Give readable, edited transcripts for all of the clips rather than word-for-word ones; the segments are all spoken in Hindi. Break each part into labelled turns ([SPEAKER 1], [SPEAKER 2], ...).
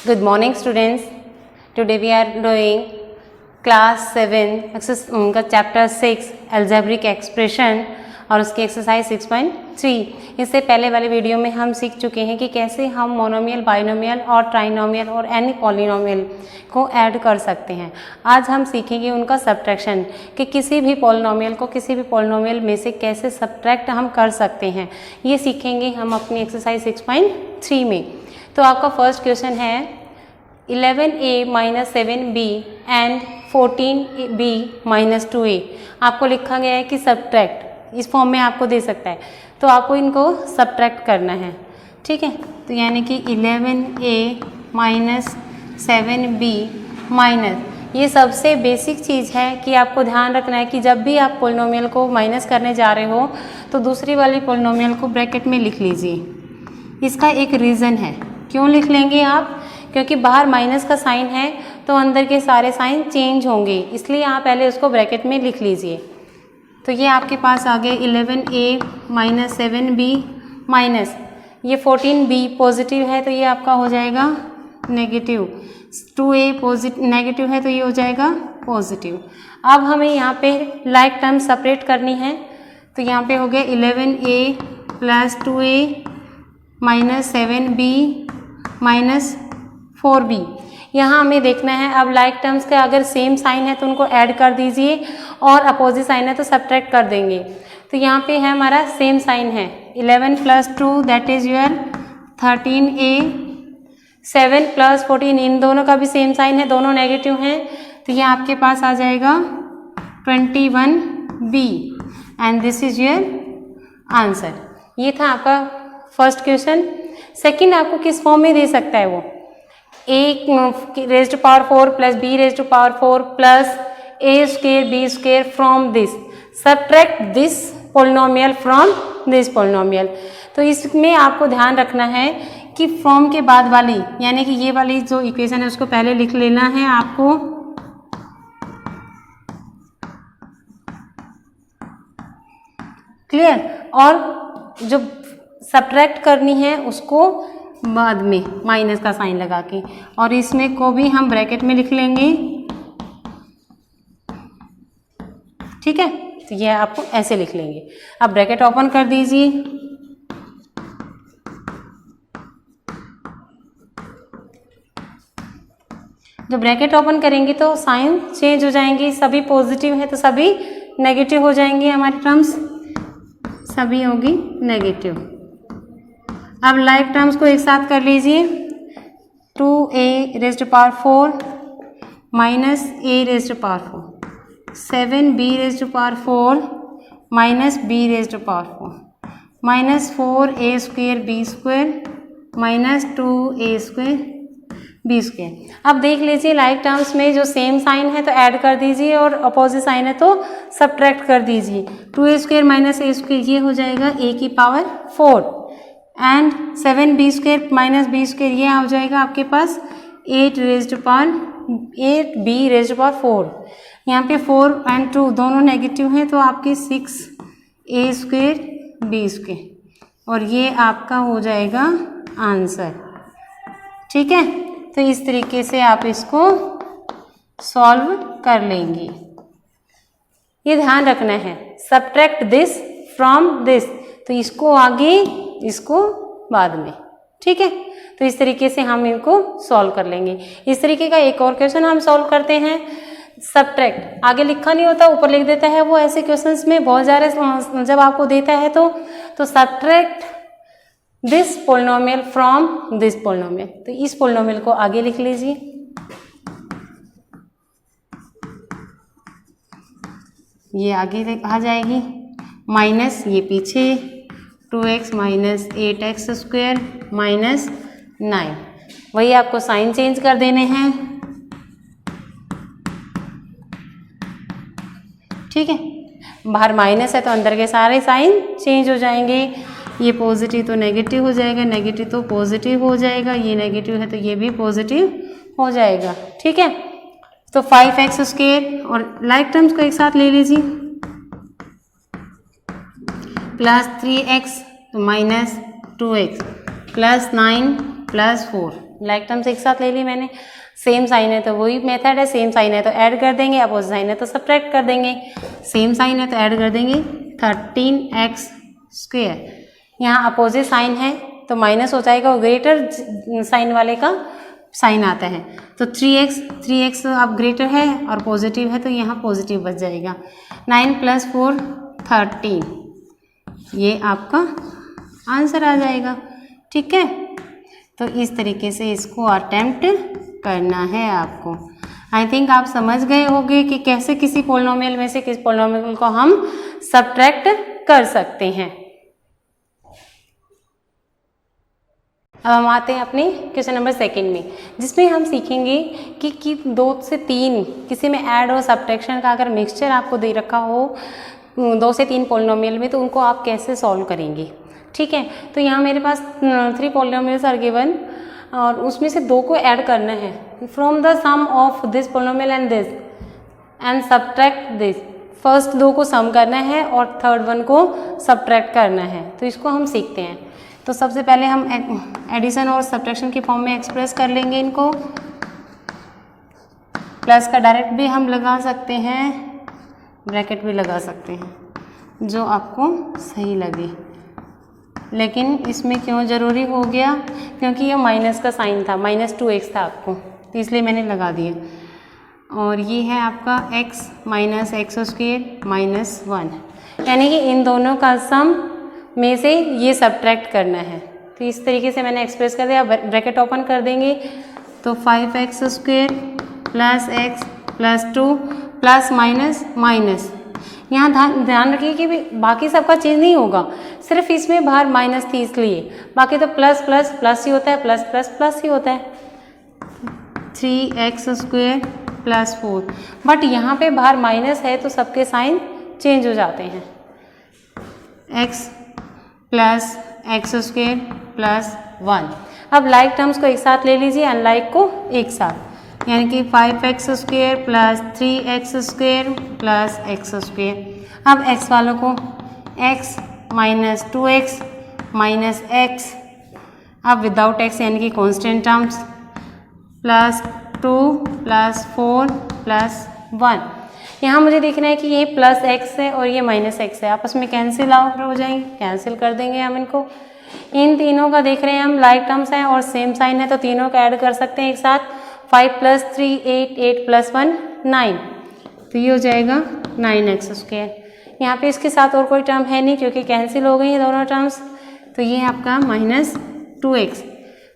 [SPEAKER 1] Good morning students. Today we are doing class 7 का चैप्टर 6 algebraic expression और उसकी एक्सरसाइज 6.3। इससे पहले वाले वीडियो में हम सीख चुके हैं कि कैसे हम मोनोमियल, बाइनोमियल और ट्राइनोमियल और एनी पॉलिनोमियल को ऐड कर सकते हैं। आज हम सीखेंगे उनका सब्ट्रैक्शन कि किसी भी पॉलिनोमियल को किसी भी पॉलिनोमियल में से कैसे सब्ट्रैक्ट हम कर सकते हैं। ये सीखेंगे हम अपनी एक्सरसाइज 6.3 में। तो आपका फर्स्ट क्वेश्चन है 11a - 7b and 14b - 2a। आपको लिखा गया है कि सब्ट्रैक्ट, इस फॉर्म में आपको दे सकता है, तो आपको इनको सब्ट्रैक्ट करना है। ठीक है, तो यानी कि 11a - 7b माइनस, ये सबसे बेसिक चीज़ है कि आपको ध्यान रखना है कि जब भी आप पॉलिनोमियल को माइनस करने जा रहे हो तो दूसरी वाली पॉलिनोमियल को ब्रैकेट में लिख लीजिए। इसका एक रीज़न है, क्यों लिख लेंगे आप, क्योंकि बाहर माइनस का साइन है तो अंदर के सारे साइन चेंज होंगे, इसलिए आप पहले उसको ब्रैकेट में लिख लीजिए। तो ये आपके पास आ गए 11a - 7b माइनस, ये 14b पॉजिटिव है तो ये आपका हो जाएगा नेगेटिव, 2a पॉजिटिव नेगेटिव है तो ये हो जाएगा पॉजिटिव। अब हमें यहाँ पे लाइक टर्म सेपरेट करनी है, तो यहाँ पे हो गया 11a + 2a - 7b - 4b। यहाँ हमें देखना है अब लाइक टर्म्स के अगर सेम साइन है तो उनको ऐड कर दीजिए और अपोजिट साइन है तो सब्ट्रैक्ट कर देंगे। तो यहाँ पे है हमारा सेम साइन है, 11 + 2 दैट इज़ योर 13a, 7 + 14 इन दोनों का भी सेम साइन है, दोनों नेगेटिव हैं, तो ये आपके पास आ जाएगा 21b and this is your answer. ये था आपका फर्स्ट क्वेश्चन। सेकंड आपको किस फॉर्म में दे सकता है वो, a⁴ + b⁴ plus a² b² from this, subtract this polynomial from this polynomial. तो इसमें आपको ध्यान रखना है कि फ्रॉम के बाद वाली यानी कि ये वाली जो इक्वेशन है उसको पहले लिख लेना है आपको, क्लियर, और जो सब्ट्रैक्ट करनी है उसको बाद में माइनस का साइन लगा के, और इसमें को भी हम ब्रैकेट में लिख लेंगे। ठीक है, तो ये आपको ऐसे लिख लेंगे। अब ब्रैकेट ओपन कर दीजिए, जब ब्रैकेट ओपन करेंगे तो साइन चेंज हो जाएंगे, सभी पॉजिटिव है तो सभी नेगेटिव हो जाएंगे, हमारी टर्म्स सभी होगी नेगेटिव। अब लाइक टर्म्स को एक साथ कर लीजिए, 2a⁴ - a⁴ 7b⁴ - b⁴ -4a² b² -2a² b²। अब देख लीजिए लाइक टर्म्स में जो सेम साइन है तो ऐड कर दीजिए और अपोजिट साइन है तो सब्ट्रैक्ट कर दीजिए। 2a² - a² ये हो जाएगा a⁴ एंड 7b² - b² ये आ जाएगा आपके पास 8b⁴। यहाँ पे 4 और 2 दोनों नेगेटिव हैं तो आपके 6a² b² और ये आपका हो जाएगा आंसर। ठीक है, तो इस तरीके से आप इसको सॉल्व कर लेंगे। ये ध्यान रखना है, सब्ट्रैक्ट दिस फ्रॉम दिस, तो इसको आगे इसको बाद में। ठीक है, तो इस तरीके से हम इनको सॉल्व कर लेंगे। इस तरीके का एक और क्वेश्चन हम सॉल्व करते हैं, सब्ट्रैक्ट आगे लिखा नहीं होता ऊपर लिख देता है, वो ऐसे क्वेश्चंस में बहुत ज़्यादा जब आपको देता है तो subtract this polynomial from this polynomial, तो इस पोलिनोमियल को आगे लिख लीजिए। ये आगे आ जाएगी माइनस, ये पीछे 2x - 8x² -9, वही आपको साइन चेंज कर देने हैं। ठीक है, बाहर माइनस है तो अंदर के सारे साइन चेंज हो जाएंगे, ये पॉजिटिव तो नेगेटिव हो जाएगा, नेगेटिव तो पॉजिटिव हो जाएगा, ये नेगेटिव है तो ये भी पॉजिटिव हो जाएगा। ठीक है, तो 5x² और लाइक टर्म्स को एक साथ ले लीजिए, +3x - 2x +9 +4 लाइक टर्म्स एक साथ ले ली मैंने, सेम साइन है तो वही मेथड है, सेम साइन है तो ऐड कर देंगे, अपोजिट साइन है तो सब्ट्रैक्ट कर देंगे। सेम साइन है तो ऐड कर देंगे 13x²। यहाँ अपोजिट साइन है तो माइनस हो जाएगा, और ग्रेटर साइन वाले का साइन आता है तो 3x अब ग्रेटर है और पॉजिटिव है तो यहाँ पॉजिटिव बच जाएगा। 9 + 4 13, ये आपका आंसर आ जाएगा। ठीक है, तो इस तरीके से इसको अटेम्प्ट करना है आपको। आई थिंक आप समझ गए होंगे कि कैसे किसी पोलिनोमियल में से किस पोलिनोमियल को हम सब्ट्रैक्ट कर सकते हैं। अब हम आते हैं अपने क्वेश्चन नंबर 2 में, जिसमें हम सीखेंगे कि 2 से 3 किसी में ऐड और सब्ट्रैक्शन का अगर मिक्सचर आपको दे रखा हो 2 से 3 पोलिनोमियल में, तो उनको आप कैसे सॉल्व करेंगे। ठीक है, तो यहाँ मेरे पास 3 पोलिनोमियल्स आर गिवन और उसमें से 2 को ऐड करना है। From the sum of this polynomial and this and subtract this. First 2 को सम करना है और थर्ड 1 को सब्ट्रैक्ट करना है। तो इसको हम सीखते हैं। तो सबसे पहले हम एडिशन और सब्ट्रैक्शन की फॉर्म में एक्सप्रेस कर लेंगे इनको। प्लस का डायरेक्ट भी हम लगा सकते हैं, ब्रैकेट भी लगा सकते हैं, जो आपको सही लगे। लेकिन इसमें क्यों ज़रूरी हो गया, क्योंकि ये माइनस का साइन था, -2x था आपको, तो इसलिए मैंने लगा दिया। और ये है आपका x - x² - 1, यानी कि इन दोनों का सम में से ये सब्ट्रैक्ट करना है। तो इस तरीके से मैंने एक्सप्रेस कर दिया। ब्रैकेट ओपन कर देंगे तो 5x² + x + 2 plus minus minus. यहाँ ध्यान रखिए कि बाकी सबका चेंज नहीं होगा, सिर्फ इसमें बाहर माइनस थी इसलिए, बाकी तो प्लस प्लस प्लस ही होता है, प्लस प्लस प्लस ही होता है। 3x² + 4, बट यहाँ पे बाहर माइनस है तो सबके साइन चेंज हो जाते हैं। x + x² + 1। अब लाइक टर्म्स को एक साथ ले लीजिए, अनलाइक को एक साथ, यानी कि 5x² + 3x² + x²। अब x वालों को x - 2x - x, अब विदाउट x यानी कि कांस्टेंट टर्म्स, +2 + 4 + 1। यहाँ मुझे देखना है कि ये +x है और ये -x है, आपस में कैंसिल आउट हो जाएंगे, कैंसिल कर देंगे हम इनको। इन तीनों का देख रहे हैं हम, लाइक टर्म्स हैं और सेम साइन है तो तीनों का ऐड कर सकते हैं एक साथ। 5 + 3 8, 8 + 1 9, तो ये हो जाएगा 9x²। यहाँ पे इसके साथ और कोई टर्म है नहीं क्योंकि कैंसिल हो गई हैं दोनों टर्म्स, तो ये आपका -2x।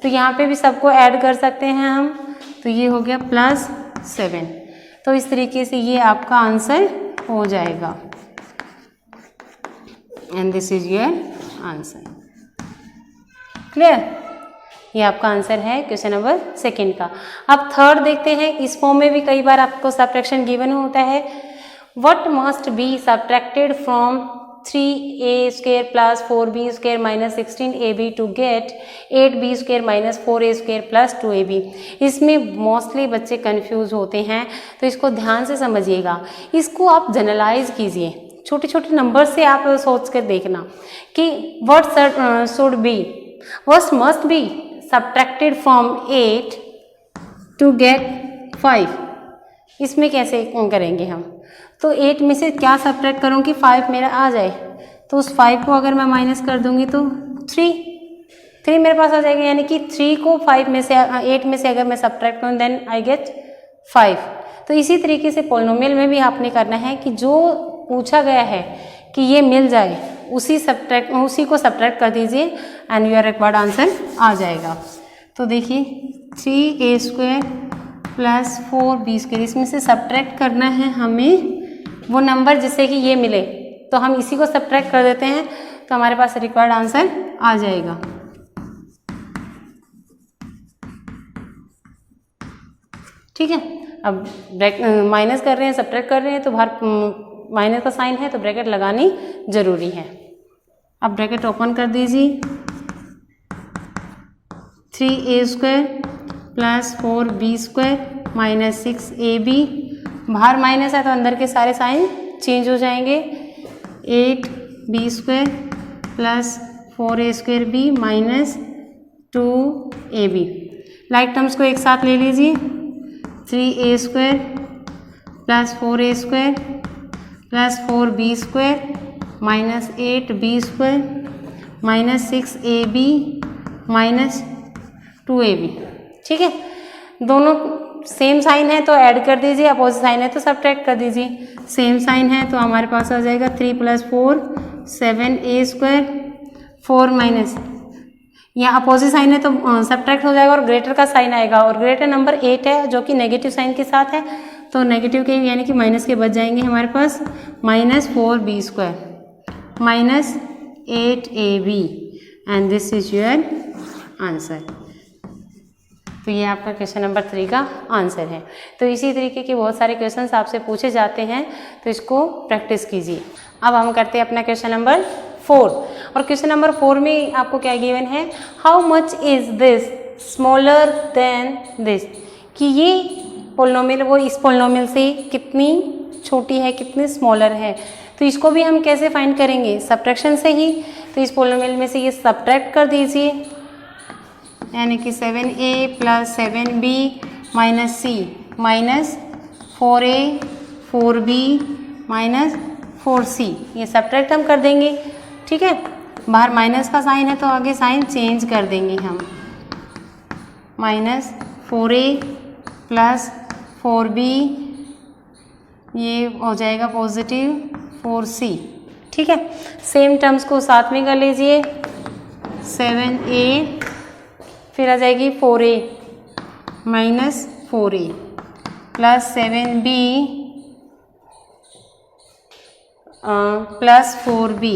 [SPEAKER 1] तो यहाँ पे भी सबको ऐड कर सकते हैं हम, तो ये हो गया +7। तो इस तरीके से ये आपका आंसर हो जाएगा, and this is your answer. Clear, ये आपका आंसर है क्वेश्चन नंबर 2 का। अब थर्ड देखते हैं, इस फॉर्म में भी कई बार आपको सब्ट्रैक्शन गिवन होता है। What must be subtracted from 3a² + 4b² - 16ab to get 8b² - 4a² + 2ab। इसमें मोस्टली बच्चे कंफ्यूज होते हैं, तो इसको ध्यान से समझिएगा। इसको आप जनरलाइज कीजिए, छोटे छोटे नंबर से आप सोच कर देखना कि what should be, what must be subtracted from 8 to get 5। इसमें कैसे करेंगे हम, तो 8 में से क्या सब्ट्रैक्ट करूँ कि 5 मेरा आ जाए, तो उस 5 को अगर मैं माइनस कर दूंगी तो 3 मेरे पास आ जाएगा, यानी कि 3 को 8 में से अगर मैं सब्ट्रैक्ट करूँ देन आई गेट 5। तो इसी तरीके से पोलिनोमियल में भी आपने करना है कि जो पूछा गया है कि ये मिल जाए, उसी को सब्ट्रैक्ट कर दीजिए एंड योर रिक्वायर्ड आंसर आ जाएगा। तो देखिए 3a² + 4b², इसमें से सब्ट्रैक्ट करना है हमें वो नंबर जिससे कि ये मिले, तो हम इसी को सब्ट्रैक्ट कर देते हैं, तो हमारे पास रिक्वायर्ड आंसर आ जाएगा। ठीक है, अब माइनस कर रहे हैं, सब्ट्रैक्ट कर रहे हैं, तो बाहर माइनस का साइन है तो ब्रैकेट लगानी जरूरी है। अब ब्रैकेट ओपन कर दीजिए, 3a² + 4b² - 6ab, बाहर माइनस है तो अंदर के सारे साइन चेंज हो जाएंगे। 8b² + 4a²b - 2ab। Like terms को एक साथ ले लीजिए, 3a² plus 4a² plus 4b² minus 8b² minus 6ab minus 2ab। ठीक है, दोनों सेम साइन है तो ऐड कर दीजिए, अपोजिट साइन है तो सब्ट्रैक्ट कर दीजिए। सेम साइन है तो हमारे पास आ जाएगा 3 + 4 7a², 4 माइनस, यहाँ अपोजिट साइन है तो सब्ट्रैक्ट हो जाएगा और ग्रेटर का साइन आएगा, और ग्रेटर नंबर 8 है जो कि नेगेटिव साइन के साथ है, तो नेगेटिव के यानी कि माइनस के बच जाएंगे हमारे पास minus 4b² minus 8ab and this is your answer. तो ये आपका क्वेश्चन नंबर 3 का आंसर है। तो इसी तरीके के बहुत सारे क्वेश्चंस आपसे पूछे जाते हैं, तो इसको प्रैक्टिस कीजिए। अब हम करते हैं अपना क्वेश्चन नंबर 4, और क्वेश्चन नंबर 4 में आपको क्या गिवन है, how much is this smaller than this, कि ये पोलिनोमियल वो इस पोलिनोमियल से कितनी छोटी है, कितनी स्मॉलर है। तो इसको भी हम कैसे फाइंड करेंगे, सब्ट्रैक्शन से ही। तो इस पोलिनोमियल में से ये सब्ट्रैक्ट कर दीजिए, यानी कि 7a plus 7b minus c minus 4a 4b minus 4c, ये सब्ट्रैक्ट हम कर देंगे। ठीक है, बाहर माइनस का साइन है तो आगे साइन चेंज कर देंगे हम, माइनस 4a प्लस 4b, ये हो जाएगा पॉजिटिव 4c। ठीक है, सेम टर्म्स को साथ में कर लीजिए, 7a फिर आ जाएगी 4a minus 4a plus 7b plus 4b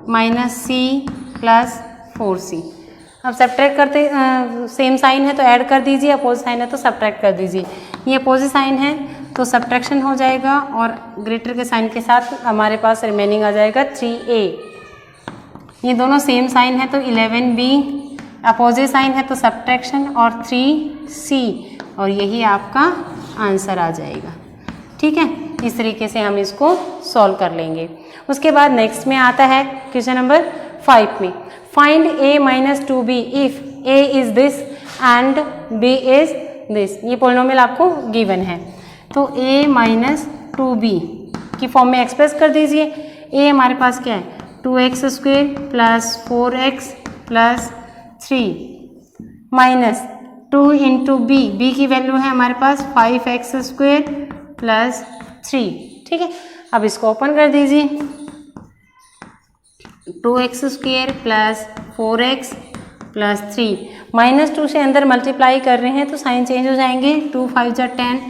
[SPEAKER 1] minus c plus 4c। अब सब्ट्रैक्ट करते सेम साइन है तो ऐड कर दीजिए, अपोजिट साइन है तो सब्ट्रैक्ट कर दीजिए। ये अपोजिट साइन है तो सब्ट्रैक्शन हो जाएगा और ग्रेटर के साइन के साथ हमारे पास रिमेनिंग आ जाएगा 3a। ये दोनों सेम साइन है तो 11b, अपोजिट साइन है तो सब्ट्रैक्शन और 3c, और यही आपका आंसर आ जाएगा। ठीक है, इस तरीके से हम इसको सॉल्व कर लेंगे। उसके बाद नेक्स्ट में आता है क्वेश्चन नंबर 5 में, find a minus 2b if a is this and b is this. ये पोलिनोमियल आपको गिवन है, तो a माइनस 2b की फॉर्म में एक्सप्रेस कर दीजिए। a हमारे पास क्या है, 2x² plus 4x plus 3 minus 2 into b की वैल्यू है हमारे पास 5x² प्लस 3। ठीक है, अब इसको ओपन कर दीजिए, 2x² plus 4x plus 3, minus 2 से अंदर मल्टीप्लाई कर रहे हैं तो साइन चेंज हो जाएंगे, 2 5 जा 10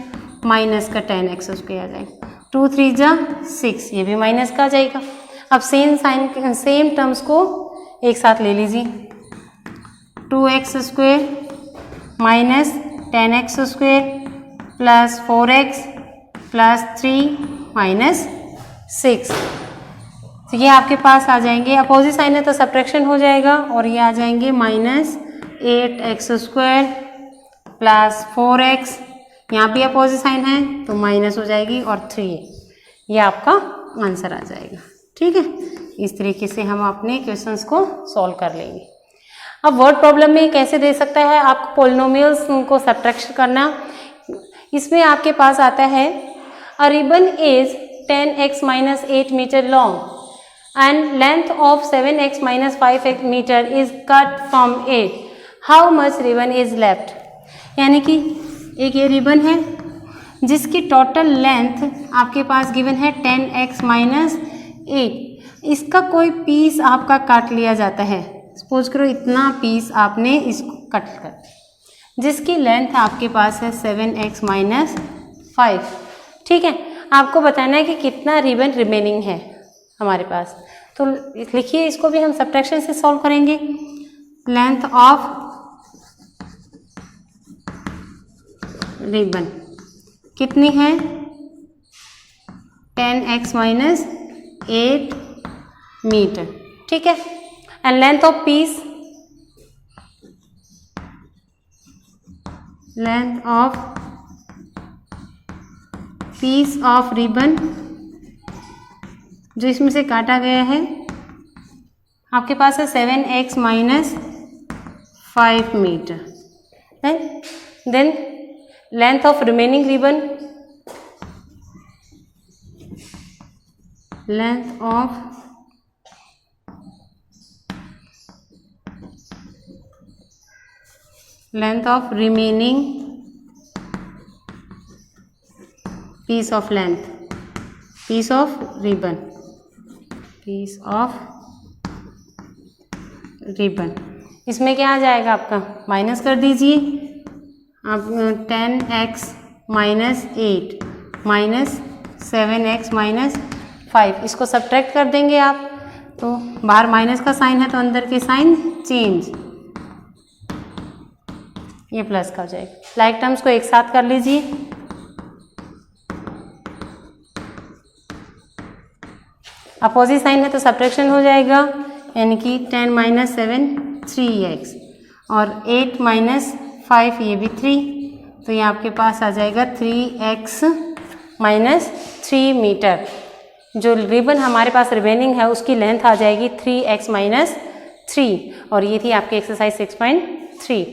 [SPEAKER 1] माइनस का 10x² आ जाएगा, 2 3 जा 6, ये भी माइनस का आ जाएगा। अब सेम साइन सेम टर्म्स को एक साथ ले लीजिए, 2x² minus 10x² plus 4x plus 3 minus 6, तो ये आपके पास आ जाएंगे। अपोजिट साइन है तो सब्ट्रैक्शन हो जाएगा और ये आ जाएंगे माइनस 8x² प्लस 4x, यहाँ भी अपोजिट साइन है तो माइनस हो जाएगी और 3, ये आपका आंसर आ जाएगा। ठीक है, इस तरीके से हम अपने क्वेश्चंस को सॉल्व कर लेंगे। अब वर्ड प्रॉब्लम में कैसे दे सकता है आपको पोलिनोमियल्स को सब्ट्रैक्ट करना। इसमें आपके पास आता है a ribbon is 10x minus 8 metre long and length of 7x minus 5 metre is cut from it, how much ribbon is left. यानी कि एक ये रिबन है जिसकी टोटल लेंथ आपके पास गिवन है 10x माइनस 8, इसका कोई पीस आपका काट लिया जाता है, सपोज करो इतना पीस आपने इसको कट कर, जिसकी लेंथ आपके पास है 7x माइनस 5। ठीक है, आपको बताना है कि कितना रिबन रिमेनिंग है हमारे पास, तो लिखिए इसको भी हम सब्ट्रैक्शन से सॉल्व करेंगे। लेंथ ऑफ रिबन कितनी है, 10x माइनस 8 मीटर। ठीक है, and length of peace, length of peace of ribbon जो इसमें से काटा गया है आपके पास है 7x minus 5 metre. Then length of remaining ribbon, length of remaining piece of length, piece of ribbon, piece of ribbon। इसमें क्या आ जाएगा आपका, माइनस कर दीजिए। अब 10x minus 8 minus 7x minus 5, इसको सब्ट्रैक्ट कर देंगे आप, तो बाहर माइनस का साइन है तो अंदर के साइन चेंज, ये प्लस का हो जाएगा। लाइक टर्म्स को एक साथ कर लीजिए। अपोजिट साइन है तो सब्ट्रैक्शन हो जाएगा, यानी कि 10 माइनस 7 3x और 8 माइनस 5 ये भी 3, तो ये आपके पास आ जाएगा 3x माइनस 3 मीटर। जो रिबन हमारे पास रिमेनिंग है उसकी लेंथ आ जाएगी 3x माइनस 3, और ये थी आपकी एक्सरसाइज 6.3।